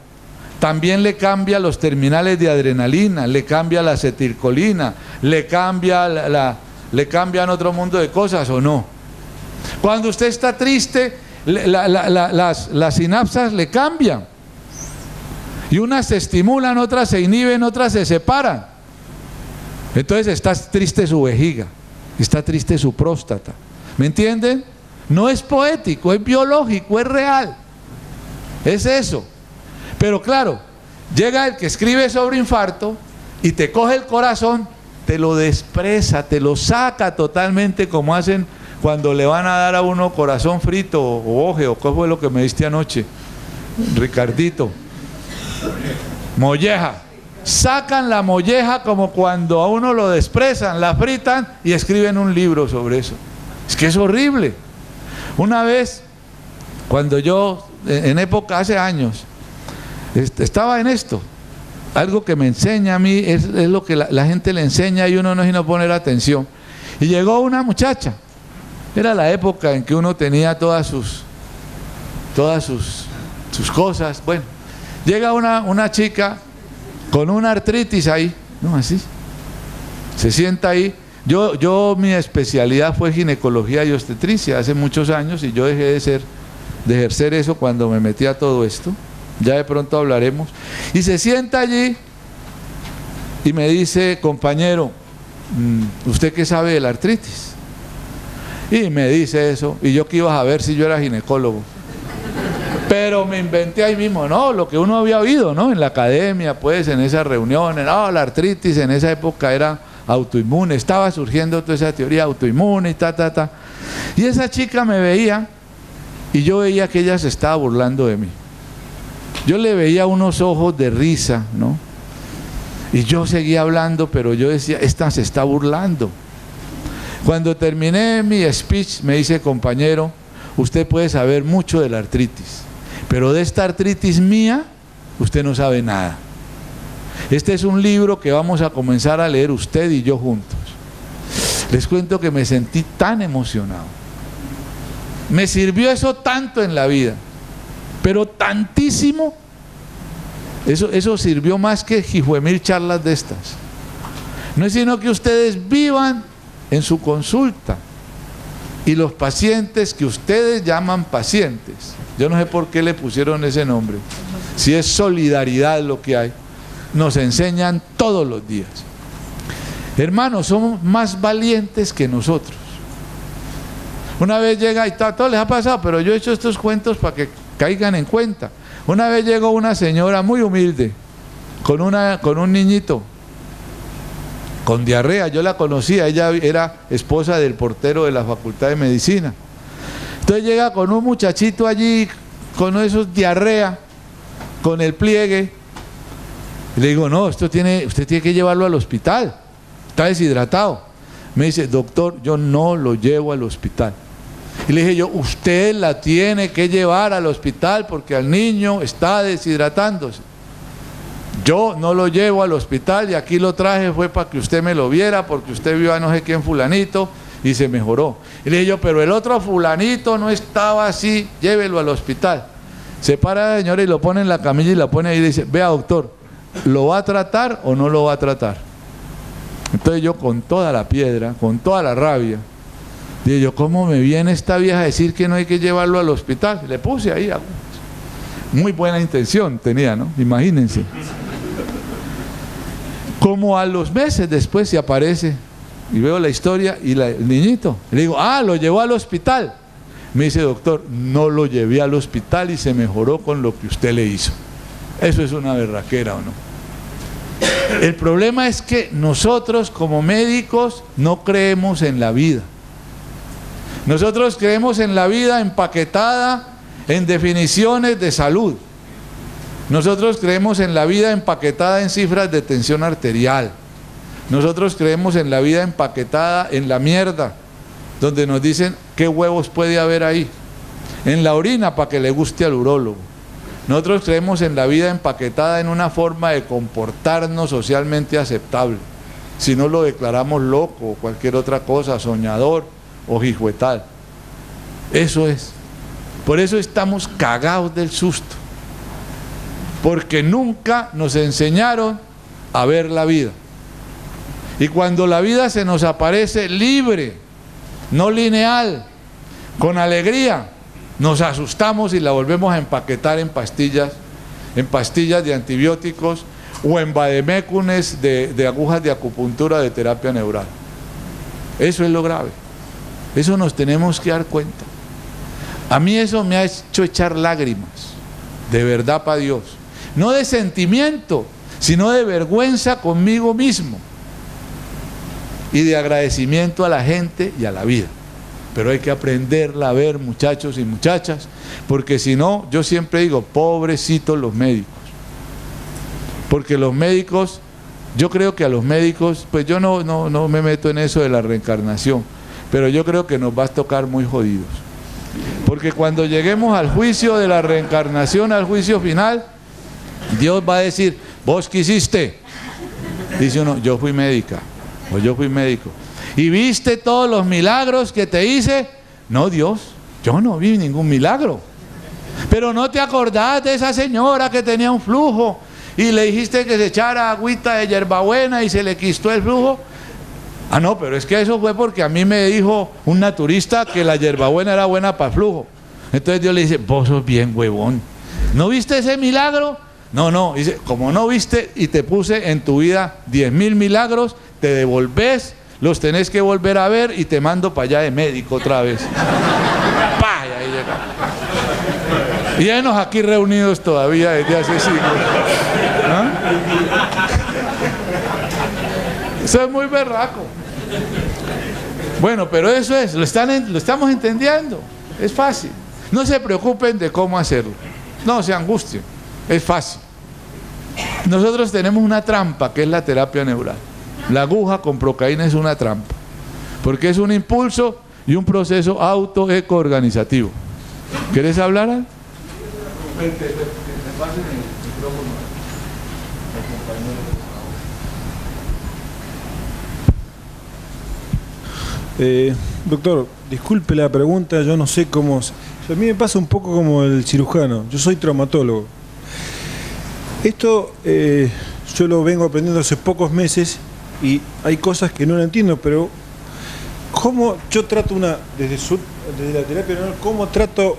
A: También le cambia los terminales de adrenalina, le cambia la acetilcolina, le cambian otro mundo de cosas, ¿o no? Cuando usted está triste, las sinapsas le cambian. Y unas se estimulan, otras se inhiben, otras se separan. Entonces está triste su vejiga, está triste su próstata. ¿Me entienden? No es poético, es biológico, es real. Es eso. Pero claro, llega el que escribe sobre infarto y te coge el corazón, te lo despreza, te lo saca totalmente, como hacen cuando le van a dar a uno corazón frito o oje, o qué fue lo que me diste anoche, Ricardito. Molleja. Sacan la molleja como cuando a uno lo desprezan, la fritan y escriben un libro sobre eso. Es que es horrible. Una vez, cuando yo, en época, hace años, estaba en esto, algo que me enseña a mí, es lo que la gente le enseña y uno no es sino poner atención. Y llegó una muchacha, era la época en que uno tenía todas sus cosas. Bueno, llega una chica con una artritis ahí, ¿no? Así, se sienta ahí. Yo mi especialidad fue ginecología y obstetricia hace muchos años, y yo dejé de ejercer eso cuando me metí a todo esto. Ya de pronto hablaremos. Y se sienta allí y me dice: compañero, ¿usted qué sabe de la artritis? Y me dice eso, y yo que iba a ver si yo era ginecólogo. Pero me inventé ahí mismo, no, lo que uno había oído, ¿no? En la academia, pues, en esas reuniones, no, la artritis en esa época era autoinmune, estaba surgiendo toda esa teoría autoinmune y Y esa chica me veía, y yo veía que ella se estaba burlando de mí. Yo le veía unos ojos de risa, ¿no? Y yo seguía hablando, pero yo decía, esta se está burlando. Cuando terminé mi speech, me dice: compañero, usted puede saber mucho de la artritis, pero de esta artritis mía, usted no sabe nada. Este es un libro que vamos a comenzar a leer usted y yo juntos. Les cuento que me sentí tan emocionado. Me sirvió eso tanto en la vida, pero tantísimo. Eso sirvió más que hijuemil charlas de estas. No es sino que ustedes vivan en su consulta, y los pacientes que ustedes llaman pacientes, yo no sé por qué le pusieron ese nombre, si es solidaridad lo que hay, nos enseñan todos los días. Hermanos, somos más valientes que nosotros. Una vez llega, y todo les ha pasado, pero yo he hecho estos cuentos para que caigan en cuenta. Una vez llegó una señora muy humilde con un niñito con diarrea. Yo la conocía, ella era esposa del portero de la Facultad de Medicina. Entonces llega con un muchachito allí con esos diarrea, con el pliegue, y le digo: no, usted tiene que llevarlo al hospital, está deshidratado. Me dice: doctor, yo no lo llevo al hospital. Y le dije yo: usted la tiene que llevar al hospital porque al niño está deshidratándose. Yo no lo llevo al hospital, y aquí lo traje fue para que usted me lo viera, porque usted vio a no sé quién fulanito y se mejoró. Y le dije yo: pero el otro fulanito no estaba así, llévelo al hospital. Se para la señora y lo pone en la camilla y la pone ahí y dice: vea, doctor, ¿lo va a tratar o no lo va a tratar? Entonces yo, con toda la piedra, con toda la rabia, dije yo: ¿cómo me viene esta vieja a decir que no hay que llevarlo al hospital? Le puse ahí, muy buena intención tenía, ¿no? Imagínense. Como a los meses después se aparece y veo la historia y el niñito. Le digo: ah, lo llevó al hospital. Me dice: doctor, no lo llevé al hospital y se mejoró con lo que usted le hizo. Eso es una berraquera, ¿o no? El problema es que nosotros como médicos no creemos en la vida. Nosotros creemos en la vida empaquetada en definiciones de salud. Nosotros creemos en la vida empaquetada en cifras de tensión arterial. Nosotros creemos en la vida empaquetada en la mierda, donde nos dicen qué huevos puede haber ahí. En la orina para que le guste al urólogo. Nosotros creemos en la vida empaquetada en una forma de comportarnos socialmente aceptable. Si no lo declaramos loco o cualquier otra cosa, soñador o hijuetal. Eso es. Por eso estamos cagados del susto. Porque nunca nos enseñaron a ver la vida. Y cuando la vida se nos aparece libre, no lineal, con alegría, nos asustamos y la volvemos a empaquetar en pastillas de antibióticos o en vademécunes de agujas de acupuntura de terapia neural. Eso es lo grave. Eso nos tenemos que dar cuenta. A mí eso me ha hecho echar lágrimas, de verdad para Dios. No de sentimiento, sino de vergüenza conmigo mismo y de agradecimiento a la gente y a la vida. Pero hay que aprenderla a ver, muchachos y muchachas, porque si no, yo siempre digo, pobrecitos los médicos. Porque los médicos, yo creo que a los médicos, pues yo no me meto en eso de la reencarnación, pero yo creo que nos va a tocar muy jodidos. Porque cuando lleguemos al juicio de la reencarnación, al juicio final, Dios va a decir, ¿vos qué hiciste? Dice uno, yo fui médica, o yo fui médico. ¿Y viste todos los milagros que te hice? No, Dios, yo no vi ningún milagro. Pero no te acordás de esa señora que tenía un flujo y le dijiste que se echara agüita de hierbabuena y se le quistó el flujo. Ah, no, pero es que eso fue porque a mí me dijo un naturista que la hierbabuena era buena para el flujo. Entonces Dios le dice, vos sos bien huevón. ¿No viste ese milagro? No, dice, como no viste y te puse en tu vida 10.000 milagros, te devolvés, los tenés que volver a ver y te mando para allá de médico otra vez. ¡Pah! Y ahí llegamos. Y enos aquí reunidos todavía desde hace siglos. ¿Ah? Eso es muy berraco. Bueno, pero eso es, lo estamos entendiendo. Es fácil. No se preocupen de cómo hacerlo. No se angustien. Es fácil. Nosotros tenemos una trampa que es la terapia neural. La aguja con procaína es una trampa. Porque es un impulso y un proceso autoeco-organizativo. ¿Quieres hablar?
D: Doctor, disculpe la pregunta, yo no sé cómo... A mí me pasa un poco como el cirujano, yo soy traumatólogo. Esto yo lo vengo aprendiendo hace pocos meses y hay cosas que no lo entiendo, pero ¿cómo yo trato desde la terapia neural, cómo trato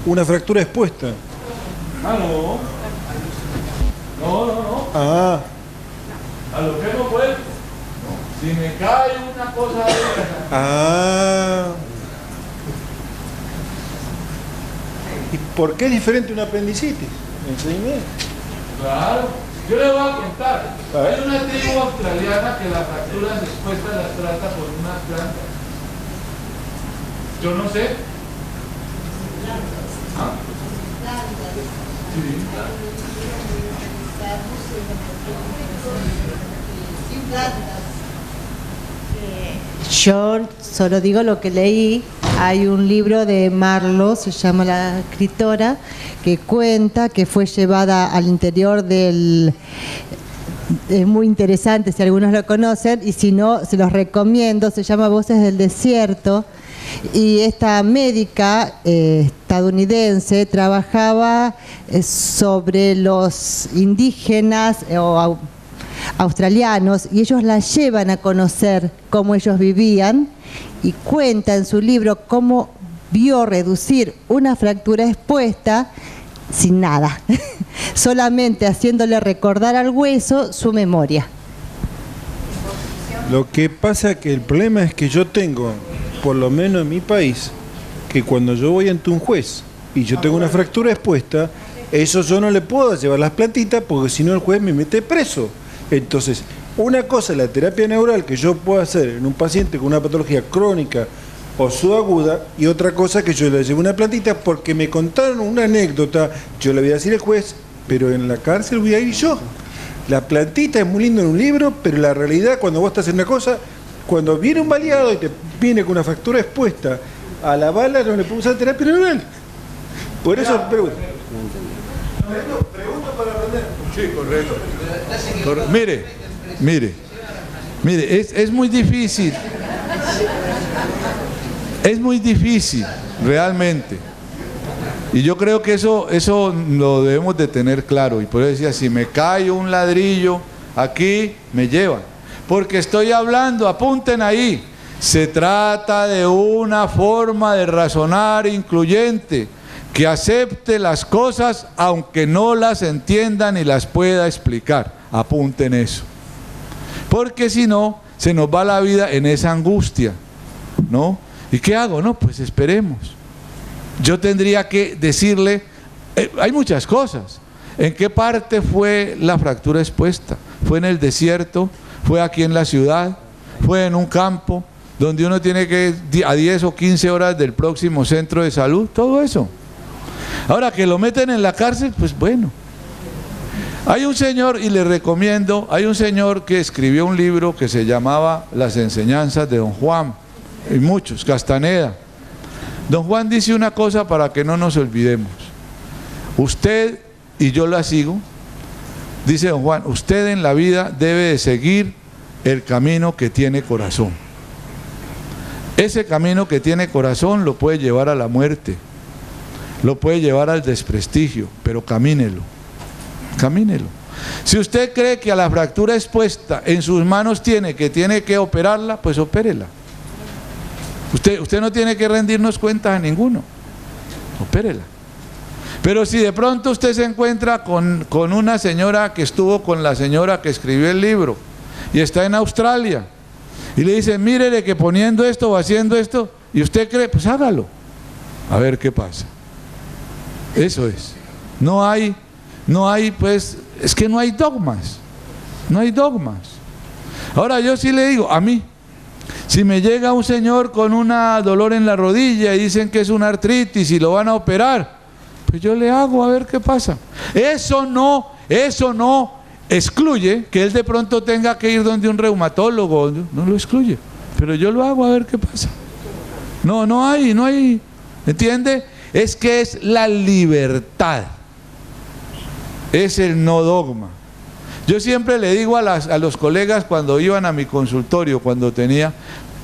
D: una fractura expuesta?
A: Ah, no.
D: Ah.
A: A lo que hemos vuelto. Si me cae una cosa de esa.
D: Ah. ¿Y por qué es diferente una apendicitis? Enséñeme.
A: Claro. Yo le voy a contar. Hay una tribu australiana que las fracturas expuestas las trata por unas plantas. Yo no sé. ¿Ah? Sí.
E: Yo solo digo lo que leí. Hay un libro de Marlowe, se llama la escritora, que cuenta que fue llevada al interior del... Es muy interesante si algunos lo conocen, y si no, se los recomiendo. Se llama Voces del Desierto. Y esta médica estadounidense trabajaba sobre los indígenas o australianos, y ellos la llevan a conocer cómo ellos vivían, y cuenta en su libro cómo vio reducir una fractura expuesta sin nada, solamente haciéndole recordar al hueso su memoria.
D: Lo que pasa que el problema es que yo tengo, por lo menos en mi país, que cuando yo voy ante un juez y yo tengo una fractura expuesta, eso yo no le puedo llevar las plantitas porque si no el juez me mete preso. Entonces, una cosa es la terapia neural que yo puedo hacer en un paciente con una patología crónica o subaguda, y otra cosa que yo le llevo una plantita porque me contaron una anécdota, yo le voy a decir al juez, pero en la cárcel voy a ir yo. La plantita es muy lindo en un libro, pero la realidad cuando vos estás en una cosa, cuando viene un baleado y te viene con una fractura expuesta a la bala, no le puedo usar terapia neural. Por eso pregunto. Pregunto para aprender.
A: Sí, correcto. Mire, es muy difícil. Es muy difícil, realmente. Y yo creo que eso lo debemos de tener claro. Y por eso decía, si me cae un ladrillo aquí, me llevan. Porque estoy hablando, apunten ahí, se trata de una forma de razonar incluyente, que acepte las cosas aunque no las entienda ni las pueda explicar. Apunten eso. Porque si no, se nos va la vida en esa angustia, ¿no? ¿Y qué hago? No, pues esperemos. Yo tendría que decirle, hay muchas cosas. ¿En qué parte fue la fractura expuesta? ¿Fue en el desierto? ¿Fue aquí en la ciudad? ¿Fue en un campo donde uno tiene que a 10 o 15 horas del próximo centro de salud? Todo eso. Ahora que lo meten en la cárcel, pues bueno. Hay un señor, y le recomiendo, hay un señor que escribió un libro que se llamaba Las enseñanzas de Don Juan, y muchos, Castaneda. Don Juan dice una cosa para que no nos olvidemos. Usted, y yo la sigo, dice Don Juan, usted en la vida debe de seguir el camino que tiene corazón. Ese camino que tiene corazón lo puede llevar a la muerte, lo puede llevar al desprestigio, pero camínelo, camínelo. Si usted cree que a la fractura expuesta en sus manos tiene que operarla, pues opérela. Usted no tiene que rendirnos cuentas a ninguno, opérela. Pero si de pronto usted se encuentra con una señora que estuvo con la señora que escribió el libro y está en Australia y le dice, mírele que poniendo esto o haciendo esto, y usted cree, pues hágalo, a ver qué pasa. Eso es. No hay, pues, es que no hay dogmas, no hay dogmas. Ahora yo sí le digo, a mí, si me llega un señor con un dolor en la rodilla y dicen que es una artritis y lo van a operar, pues yo le hago a ver qué pasa. Eso no excluye que él de pronto tenga que ir donde un reumatólogo, no lo excluye, pero yo lo hago a ver qué pasa. No hay, ¿entiende? Es que es la libertad, es el no dogma. Yo siempre le digo a los colegas cuando iban a mi consultorio, cuando tenía,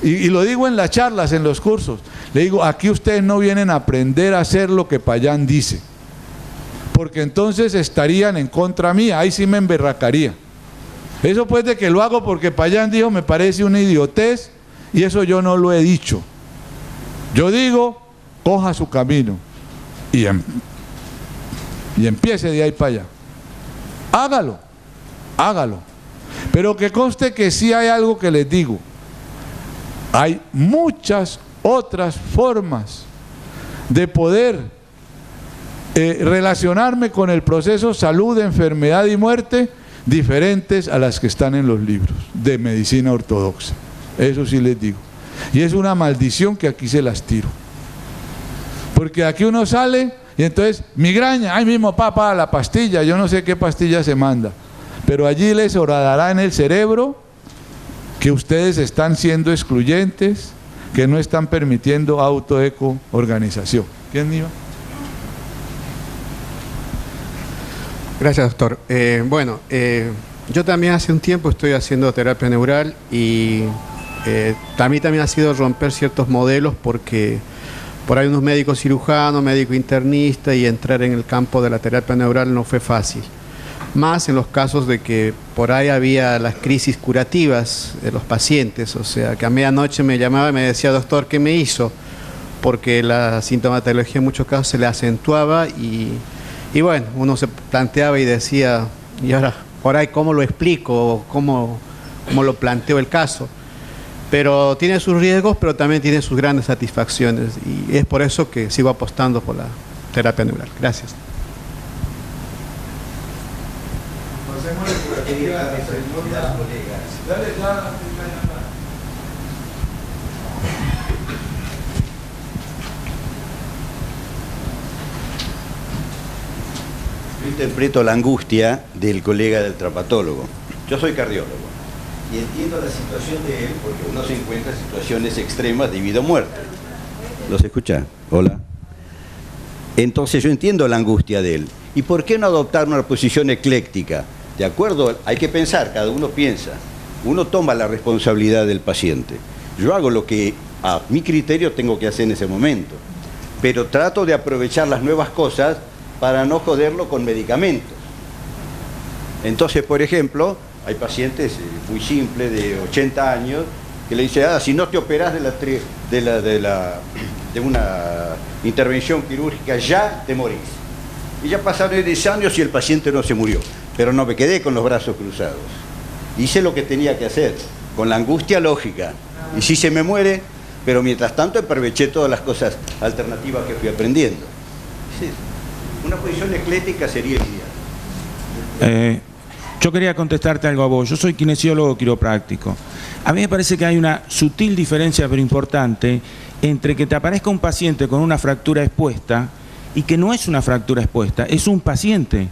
A: y lo digo en las charlas, en los cursos, le digo, aquí ustedes no vienen a aprender a hacer lo que Payán dice, porque entonces estarían en contra mía, ahí sí me emberracaría. Eso pues de que lo hago porque Payán dijo me parece una idiotez, y eso yo no lo he dicho. Yo digo, coja su camino y empiece de ahí para allá. Hágalo. Pero que conste que sí hay algo que les digo. Hay muchas otras formas de poder relacionarme con el proceso salud, enfermedad y muerte diferentes a las que están en los libros de medicina ortodoxa. Eso sí les digo. Y es una maldición que aquí se las tiro. Porque aquí uno sale y entonces, migraña, ay mismo papá, la pastilla, yo no sé qué pastilla se manda. Pero allí les horadará en el cerebro que ustedes están siendo excluyentes, que no están permitiendo autoeco-organización. ¿Quién iba?
F: Gracias, doctor. Yo también hace un tiempo estoy haciendo terapia neural y también ha sido romper ciertos modelos porque por ahí unos médicos cirujanos, médico internista y entrar en el campo de la terapia neural no fue fácil. Más en los casos de que por ahí había las crisis curativas de los pacientes, o sea, que a medianoche me llamaba y me decía, doctor, ¿qué me hizo? Porque la sintomatología en muchos casos se le acentuaba y bueno, uno se planteaba y decía, y ahora, por ahí, ¿cómo lo explico? ¿Cómo lo planteo el caso? Pero tiene sus riesgos, pero también tiene sus grandes satisfacciones y es por eso que sigo apostando por la terapia neural. Gracias.
G: Yo interpreto la angustia del colega del traumatólogo. Yo soy cardiólogo y entiendo la situación de él porque uno se encuentra en situaciones extremas de vida o muerte. ¿Los escucha? Hola. Entonces yo entiendo la angustia de él. ¿Y por qué no adoptar una posición ecléctica? De acuerdo, hay que pensar, cada uno piensa. Uno toma la responsabilidad del paciente. Yo hago lo que a mi criterio tengo que hacer en ese momento, pero trato de aprovechar las nuevas cosas para no joderlo con medicamentos. Entonces, por ejemplo, hay pacientes muy simples de 80 años que le dicen, si no te operas de una intervención quirúrgica ya te morís. Y ya pasaron 10 años y el paciente no se murió, pero no me quedé con los brazos cruzados. Hice lo que tenía que hacer, con la angustia lógica. Y si se me muere, pero mientras tanto aproveché todas las cosas alternativas que fui aprendiendo. Sí. Una posición ecléctica sería ideal.
H: Yo quería contestarte algo a vos. Yo soy kinesiólogo quiropráctico. A mí me parece que hay una sutil diferencia, pero importante, entre que te aparezca un paciente con una fractura expuesta y que no es una fractura expuesta, es un paciente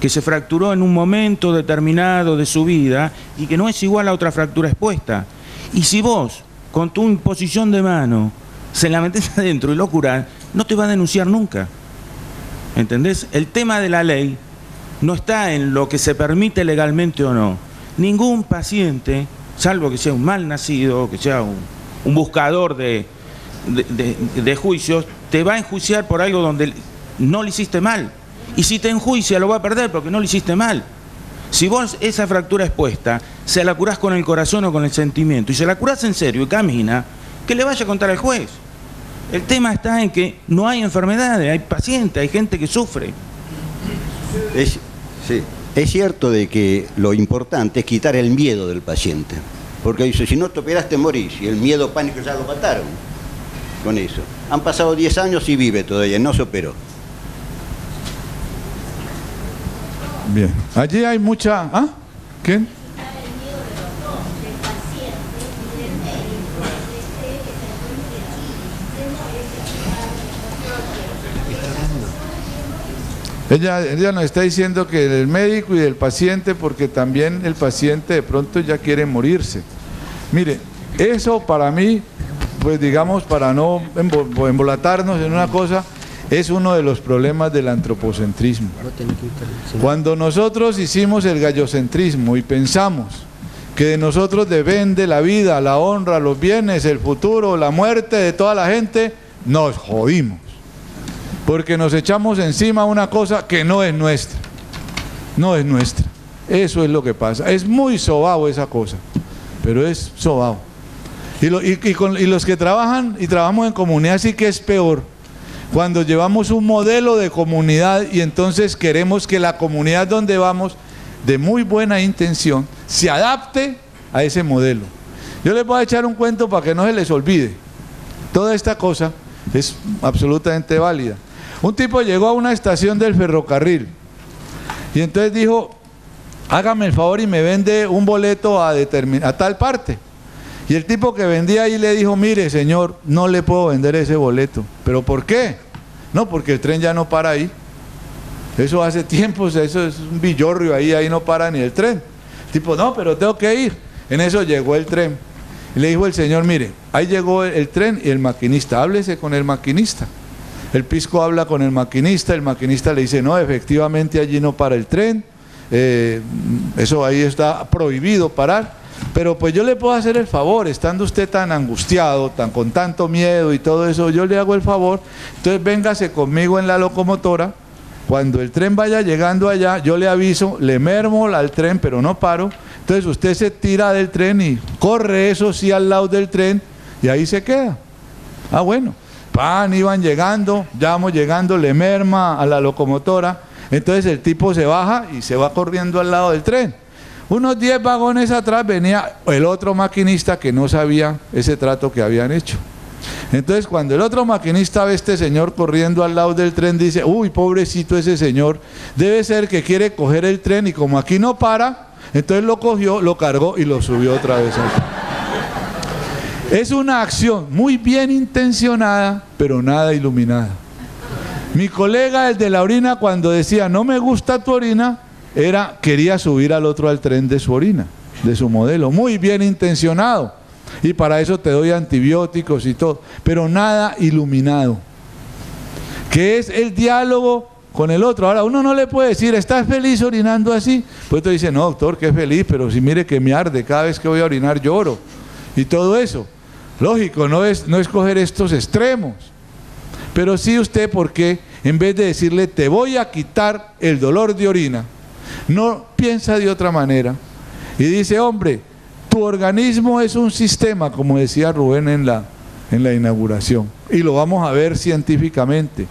H: que se fracturó en un momento determinado de su vida y que no es igual a otra fractura expuesta. Y si vos, con tu imposición de mano, se la metés adentro y lo curás, no te va a denunciar nunca. ¿Entendés? El tema de la ley no está en lo que se permite legalmente o no. Ningún paciente, salvo que sea un mal nacido, que sea un buscador de juicios, te va a enjuiciar por algo donde no le hiciste mal. Y si te enjuicia lo va a perder porque no le hiciste mal. Si vos esa fractura expuesta se la curás con el corazón o con el sentimiento y se la curás en serio y camina, que le vaya a contar al juez. El tema está en que no hay enfermedades, hay pacientes, hay gente que sufre.
G: Es cierto de que lo importante es quitar el miedo del paciente. Porque dice, si no te operaste morís, y el miedo, pánico ya lo mataron con eso. Han pasado 10 años y vive todavía, no se operó.
A: Bien, allí hay mucha... ¿Ah? ¿Quién? Ella nos está diciendo que del médico y del paciente, porque también el paciente de pronto ya quiere morirse. Mire, eso para mí, pues digamos, para no embolatarnos en una cosa, es uno de los problemas del antropocentrismo. Cuando nosotros hicimos el gallocentrismo y pensamos que de nosotros depende la vida, la honra, los bienes, el futuro, la muerte de toda la gente, nos jodimos. Porque nos echamos encima una cosa que no es nuestra. No es nuestra. Eso es lo que pasa. Es muy sobao esa cosa, pero es sobao. Y los que trabajan y trabajamos en comunidad sí que es peor. Cuando llevamos un modelo de comunidad y entonces queremos que la comunidad donde vamos, de muy buena intención, se adapte a ese modelo. Yo les voy a echar un cuento para que no se les olvide. Toda esta cosa es absolutamente válida. Un tipo llegó a una estación del ferrocarril y entonces dijo, hágame el favor y me vende un boleto a tal parte. Y el tipo que vendía ahí le dijo, mire señor, no le puedo vender ese boleto. ¿Pero por qué? No, porque el tren ya no para ahí. Eso hace tiempo, o sea, eso es un villorrio ahí no para ni el tren. El tipo, no, pero tengo que ir. En eso llegó el tren. Y le dijo el señor, mire, ahí llegó el tren y el maquinista, háblese con el maquinista. El pisco habla con el maquinista le dice, no, efectivamente allí no para el tren, eso ahí está prohibido parar, pero pues yo le puedo hacer el favor, estando usted tan angustiado, con tanto miedo y todo eso, yo le hago el favor, entonces véngase conmigo en la locomotora, cuando el tren vaya llegando allá, yo le aviso, le mermo al tren, pero no paro, entonces usted se tira del tren y corre eso sí al lado del tren y ahí se queda. Ah, bueno. Iban llegando, ya vamos llegando, le merma a la locomotora, entonces el tipo se baja y se va corriendo al lado del tren. Unos 10 vagones atrás venía el otro maquinista que no sabía ese trato que habían hecho. Entonces cuando el otro maquinista ve a este señor corriendo al lado del tren, dice, uy, pobrecito ese señor, debe ser que quiere coger el tren y como aquí no para, entonces lo cogió, lo cargó y lo subió otra vez al tren. Es una acción muy bien intencionada, pero nada iluminada. Mi colega, el de la orina, cuando decía no me gusta tu orina, quería subir al otro al tren de su orina, de su modelo, muy bien intencionado. Y para eso te doy antibióticos y todo, pero nada iluminado, que es el diálogo con el otro. Ahora, uno no le puede decir, ¿estás feliz orinando así? Pues tú dices, no, doctor, que feliz, pero si mire que me arde, cada vez que voy a orinar lloro. Y todo eso, lógico, no es coger estos extremos. Pero sí usted, ¿por qué? En vez de decirle, te voy a quitar el dolor de orina, no piensa de otra manera. Y dice, hombre, tu organismo es un sistema, como decía Rubén en la inauguración, y lo vamos a ver científicamente,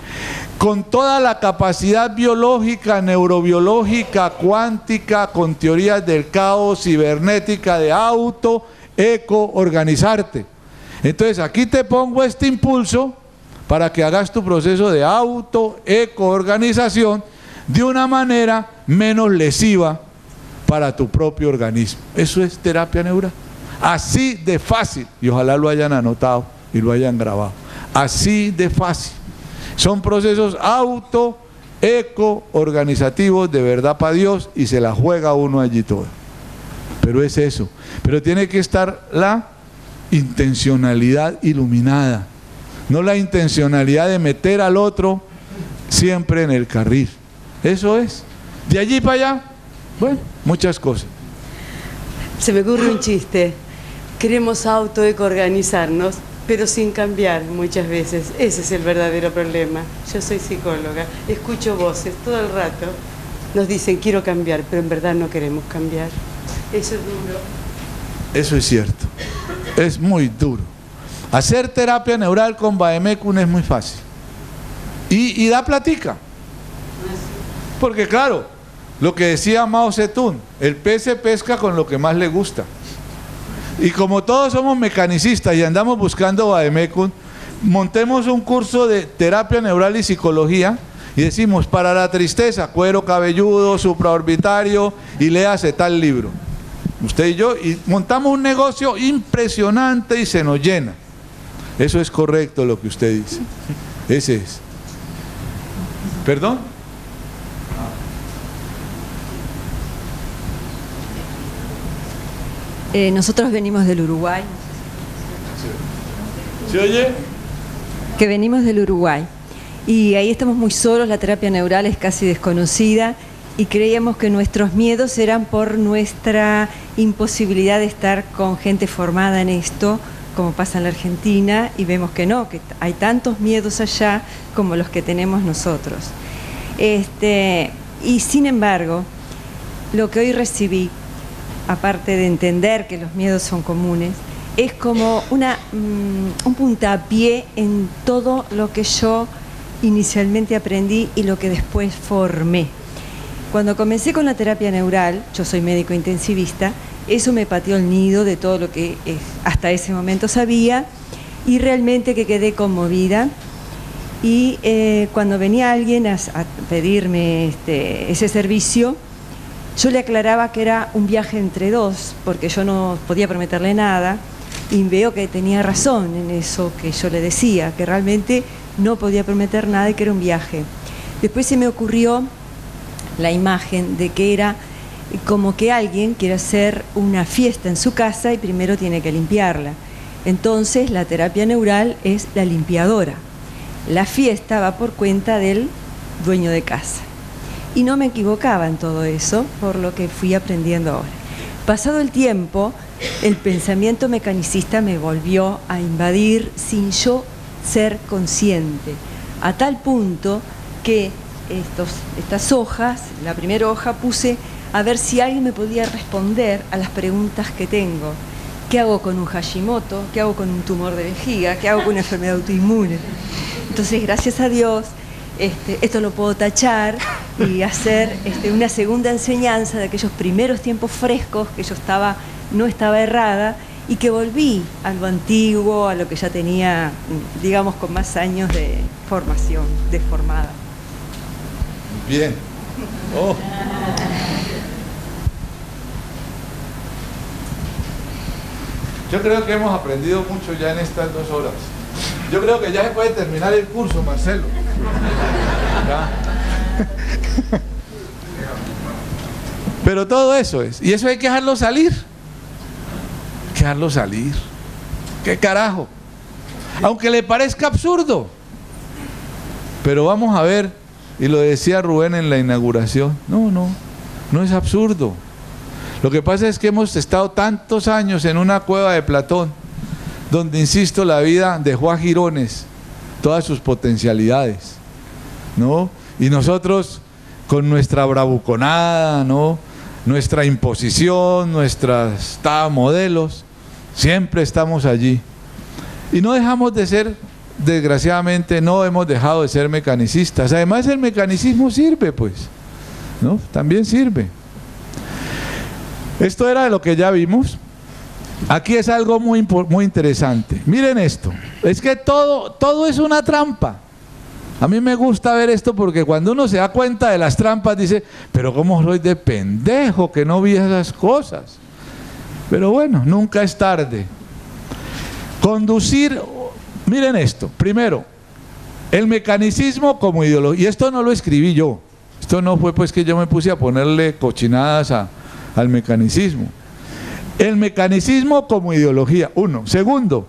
A: con toda la capacidad biológica, neurobiológica, cuántica, con teorías del caos, cibernética, de organizarte. Entonces aquí te pongo este impulso para que hagas tu proceso de organización de una manera menos lesiva para tu propio organismo. Eso es terapia neural. Así de fácil, y ojalá lo hayan anotado y lo hayan grabado. Así de fácil. Son procesos organizativos de verdad para Dios, y se la juega uno allí todo. Pero es eso. Pero tiene que estar la intencionalidad iluminada, no la intencionalidad de meter al otro siempre en el carril. Eso es. De allí para allá, bueno, muchas cosas.
I: Se me ocurre un chiste. Queremos autoorganizarnos, pero sin cambiar muchas veces. Ese es el verdadero problema. Yo soy psicóloga, escucho voces todo el rato. Nos dicen, quiero cambiar, pero en verdad no queremos cambiar. Eso es duro.
A: Eso es cierto. Es muy duro. Hacer terapia neural con Vademecum es muy fácil. Y da platica. Porque claro, lo que decía Mao Zedong, el pez se pesca con lo que más le gusta. Y como todos somos mecanicistas y andamos buscando Vademecum, montemos un curso de terapia neural y psicología y decimos, para la tristeza, cuero cabelludo, supraorbitario, y léase tal libro. Usted y yo, y montamos un negocio impresionante y se nos llena. Eso es correcto lo que usted dice. Ese es. ¿Perdón?
J: Nosotros venimos del Uruguay.
A: ¿Se oye?
J: Que venimos del Uruguay. Y ahí estamos muy solos, la terapia neural es casi desconocida y creíamos que nuestros miedos eran por nuestra imposibilidad de estar con gente formada en esto, como pasa en la Argentina, y vemos que no, que hay tantos miedos allá como los que tenemos nosotros. Y sin embargo, lo que hoy recibí, aparte de entender que los miedos son comunes, es como un puntapié en todo lo que yo inicialmente aprendí y lo que después formé. Cuando comencé con la terapia neural, yo soy médico intensivista, eso me pateó el nido de todo lo que hasta ese momento sabía, y realmente que quedé conmovida. Y cuando venía alguien a pedirme ese servicio, yo le aclaraba que era un viaje entre dos, porque yo no podía prometerle nada, y veo que tenía razón en eso que yo le decía, que realmente no podía prometer nada y que era un viaje. Después se me ocurrió la imagen de que era como que alguien quiere hacer una fiesta en su casa y primero tiene que limpiarla. Entonces la terapia neural es la limpiadora. La fiesta va por cuenta del dueño de casa. Y no me equivocaba en todo eso, por lo que fui aprendiendo ahora. Pasado el tiempo, el pensamiento mecanicista me volvió a invadir sin yo ser consciente, a tal punto que estas hojas, la primera hoja puse a ver si alguien me podía responder a las preguntas que tengo. ¿Qué hago con un Hashimoto? ¿Qué hago con un tumor de vejiga? ¿Qué hago con una enfermedad autoinmune? Entonces, gracias a Dios, esto lo puedo tachar y hacer una segunda enseñanza de aquellos primeros tiempos frescos que yo no estaba errada y que volví a lo antiguo, a lo que ya tenía, digamos, con más años de formación, de formada.
A: Bien. Oh. Yo creo que hemos aprendido mucho ya en estas 2 horas. Yo creo que ya se puede terminar el curso, Marcelo. acá. Pero todo eso es. Y eso hay que dejarlo salir. Hay que dejarlo salir. ¿Qué carajo? Aunque le parezca absurdo. Pero vamos a ver, y lo decía Rubén en la inauguración, no es absurdo. Lo que pasa es que hemos estado tantos años en una cueva de Platón, donde, insisto, la vida dejó a jirones todas sus potencialidades, ¿no? Y nosotros, con nuestra bravuconada, ¿no?, nuestra imposición, nuestras modelos, siempre estamos allí. Y no dejamos de ser, desgraciadamente, no hemos dejado de ser mecanicistas. Además, el mecanicismo sirve, pues, ¿no? También sirve. Esto era de lo que ya vimos. Aquí es algo muy interesante. Miren esto. Es que todo es una trampa. A mí me gusta ver esto porque cuando uno se da cuenta de las trampas dice, pero cómo soy de pendejo que no vi esas cosas. Pero bueno, nunca es tarde. Conducir, miren esto. Primero, el mecanicismo como ideología. Y esto no lo escribí yo. Esto no fue pues que yo me puse a ponerle cochinadas al mecanicismo. El mecanicismo como ideología, uno. Segundo,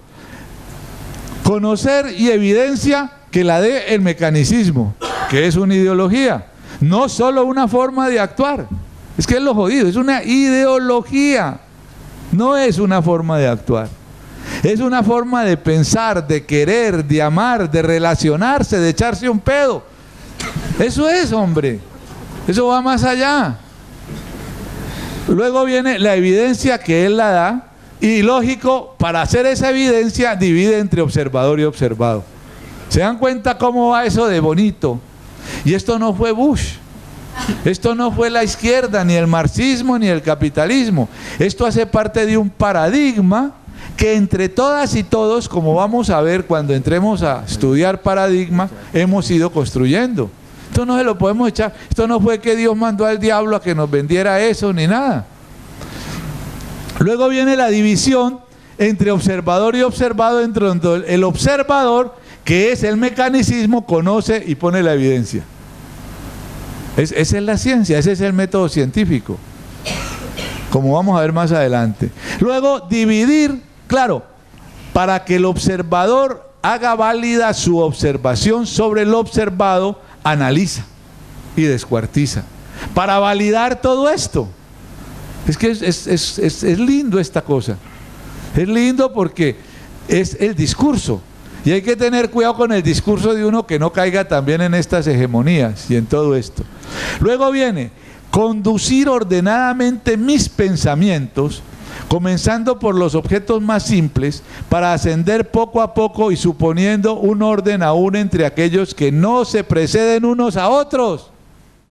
A: conocer y evidencia que la dé el mecanicismo, que es una ideología, no solo una forma de actuar. Es que es lo jodido, es una ideología, no es una forma de actuar. Es una forma de pensar, de querer, de amar, de relacionarse, de echarse un pedo. Eso es, hombre. Eso va más allá. Luego viene la evidencia que él la da, y lógico, para hacer esa evidencia divide entre observador y observado. ¿Se dan cuenta cómo va eso de bonito? Y esto no fue Bush, esto no fue la izquierda, ni el marxismo, ni el capitalismo. Esto hace parte de un paradigma que entre todas y todos, como vamos a ver cuando entremos a estudiar paradigma, hemos ido construyendo. Esto no se lo podemos echar. Esto no fue que Dios mandó al diablo a que nos vendiera eso ni nada. Luego viene la división entre observador y observado, entre donde el observador, que es el mecanicismo, conoce y pone la evidencia. Esa es la ciencia, ese es el método científico, como vamos a ver más adelante. Luego dividir, claro, para que el observador haga válida su observación sobre el observado, analiza y descuartiza para validar todo esto. Es que es lindo esta cosa. Es lindo porque es el discurso. Y hay que tener cuidado con el discurso de uno que no caiga también en estas hegemonías y en todo esto. Luego viene conducir ordenadamente mis pensamientos, comenzando por los objetos más simples, para ascender poco a poco y suponiendo un orden aún entre aquellos que no se preceden unos a otros.